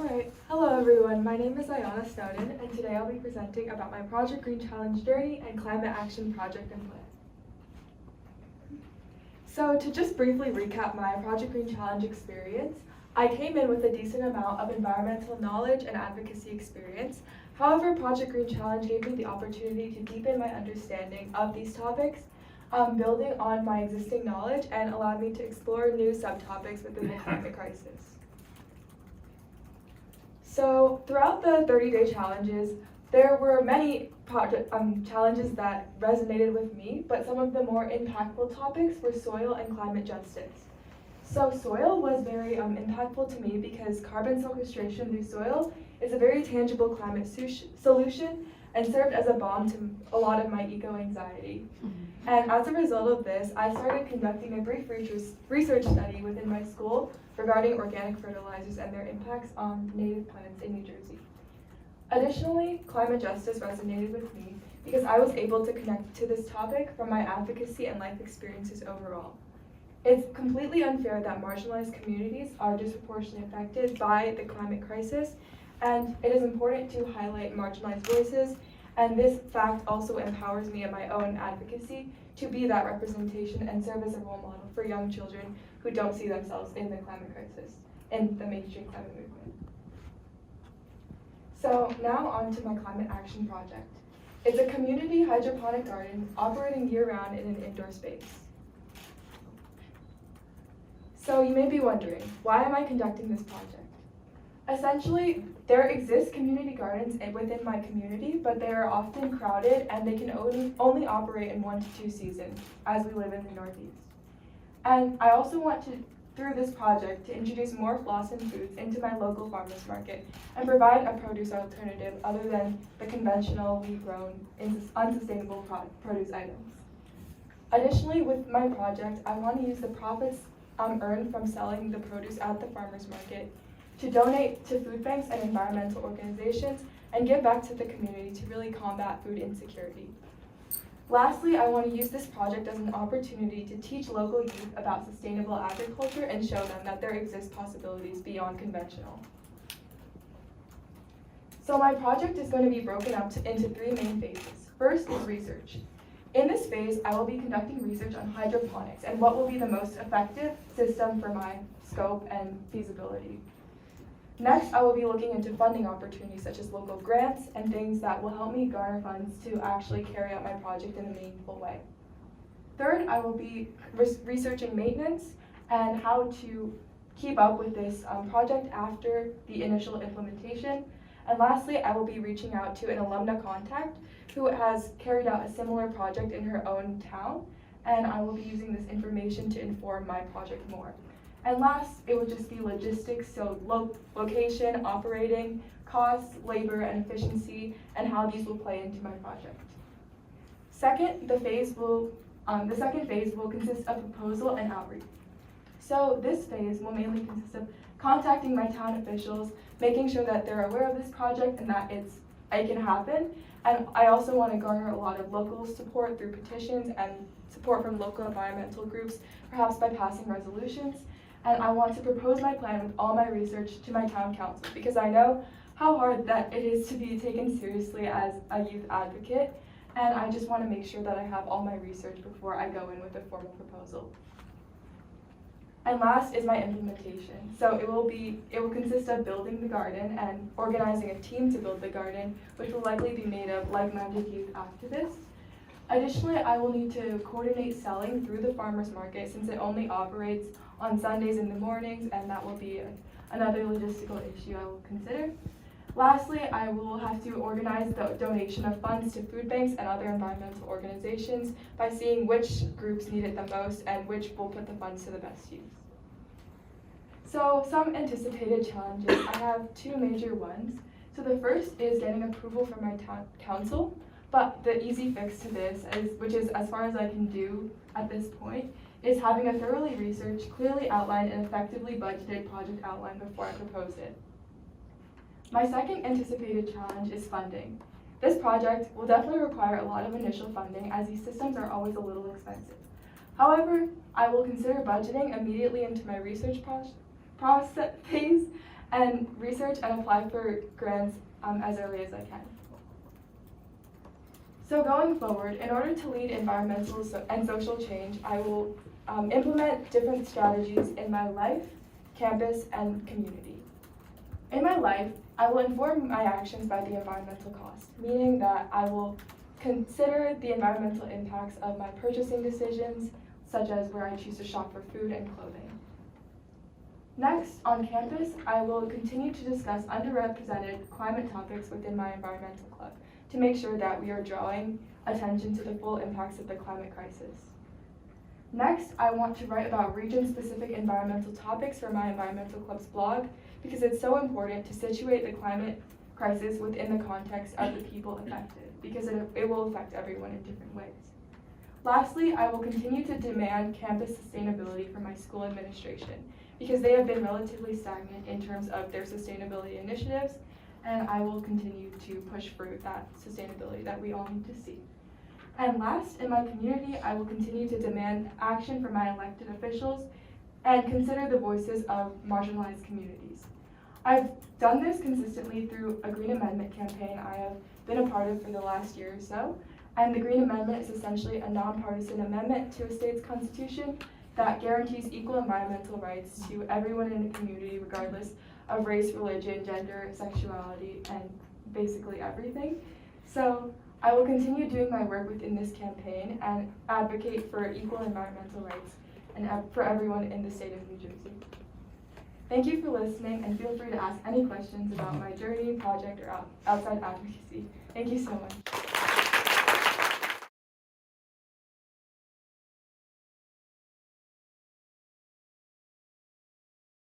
Alright, hello everyone, my name is Ayanna Snowden, and today I'll be presenting about my Project Green Challenge journey and climate action project and plan. So to just briefly recap my Project Green Challenge experience, I came in with a decent amount of environmental knowledge and advocacy experience. However, Project Green Challenge gave me the opportunity to deepen my understanding of these topics, building on my existing knowledge, and allowed me to explore new subtopics within the climate crisis. So throughout the 30-day challenges, there were many challenges that resonated with me, but some of the more impactful topics were soil and climate justice. So soil was very impactful to me because carbon sequestration through soil is a very tangible climate solution and served as a balm to a lot of my eco-anxiety. And as a result of this, I started conducting a brief research study within my school regarding organic fertilizers and their impacts on native plants in New Jersey. Additionally, climate justice resonated with me because I was able to connect to this topic from my advocacy and life experiences overall. It's completely unfair that marginalized communities are disproportionately affected by the climate crisis, and it is important to highlight marginalized voices, and this fact also empowers me in my own advocacy to be that representation and serve as a role model for young children who don't see themselves in the climate crisis, in the mainstream climate movement. So now on to my climate action project. It's a community hydroponic garden operating year-round in an indoor space. So you may be wondering, why am I conducting this project? Essentially, there exist community gardens within my community, but they are often crowded and they can only operate in 1 to 2 seasons, as we live in the Northeast. And I also want to, through this project, to introduce more Flossin foods into my local farmers market and provide a produce alternative other than the conventional wheat-grown, unsustainable produce items. Additionally, with my project, I want to use the profits earned from selling the produce at the farmers market to donate to food banks and environmental organizations and give back to the community to really combat food insecurity. Lastly, I want to use this project as an opportunity to teach local youth about sustainable agriculture and show them that there exist possibilities beyond conventional. So my project is going to be broken up into 3 main phases. First is research. In this phase, I will be conducting research on hydroponics and what will be the most effective system for my scope and feasibility. Next, I will be looking into funding opportunities such as local grants and things that will help me garner funds to actually carry out my project in a meaningful way. Third, I will be researching maintenance and how to keep up with this project after the initial implementation. And lastly, I will be reaching out to an alumna contact who has carried out a similar project in her own town, and I will be using this information to inform my project more. And last, it will just be logistics, so location, operating, costs, labor, and efficiency, and how these will play into my project. Second, the second phase will consist of proposal and outreach. So this phase will mainly consist of contacting my town officials, making sure that they're aware of this project and that it can happen. And I also want to garner a lot of local support through petitions and support from local environmental groups, perhaps by passing resolutions. And I want to propose my plan with all my research to my town council because I know how hard that it is to be taken seriously as a youth advocate, and I just want to make sure that I have all my research before I go in with a formal proposal. And last is my implementation. So it will consist of building the garden and organizing a team to build the garden, which will likely be made of like-minded youth activists. Additionally, I will need to coordinate selling through the farmers market since it only operates on Sundays in the mornings, and that will be another logistical issue I will consider. Lastly, I will have to organize the donation of funds to food banks and other environmental organizations by seeing which groups need it the most and which will put the funds to the best use. So some anticipated challenges, I have 2 major ones. So the first is getting approval from my town council, but the easy fix to this, which is as far as I can do at this point, is having a thoroughly researched, clearly outlined, and effectively budgeted project outline before I propose it. My second anticipated challenge is funding. This project will definitely require a lot of initial funding as these systems are always a little expensive. However, I will consider budgeting immediately into my research process phase and research and apply for grants as early as I can. So going forward, in order to lead environmental and social change, I will implement different strategies in my life, campus, and community. In my life, I will inform my actions by the environmental cost, meaning that I will consider the environmental impacts of my purchasing decisions, such as where I choose to shop for food and clothing. Next, on campus, I will continue to discuss underrepresented climate topics within my environmental club to make sure that we are drawing attention to the full impacts of the climate crisis. Next, I want to write about region-specific environmental topics for my environmental club's blog because it's so important to situate the climate crisis within the context of the people affected because it will affect everyone in different ways. Lastly, I will continue to demand campus sustainability from my school administration because they have been relatively stagnant in terms of their sustainability initiatives, and I will continue to push for that sustainability that we all need to see. And last, in my community, I will continue to demand action from my elected officials and consider the voices of marginalized communities. I've done this consistently through a Green Amendment campaign I have been a part of for the last year or so, and the Green Amendment is essentially a nonpartisan amendment to a state's constitution that guarantees equal environmental rights to everyone in the community regardless of race, religion, gender, sexuality, and basically everything. So I will continue doing my work within this campaign and advocate for equal environmental rights and for everyone in the state of New Jersey. Thank you for listening, and feel free to ask any questions about my journey, project, or outside advocacy. Thank you so much.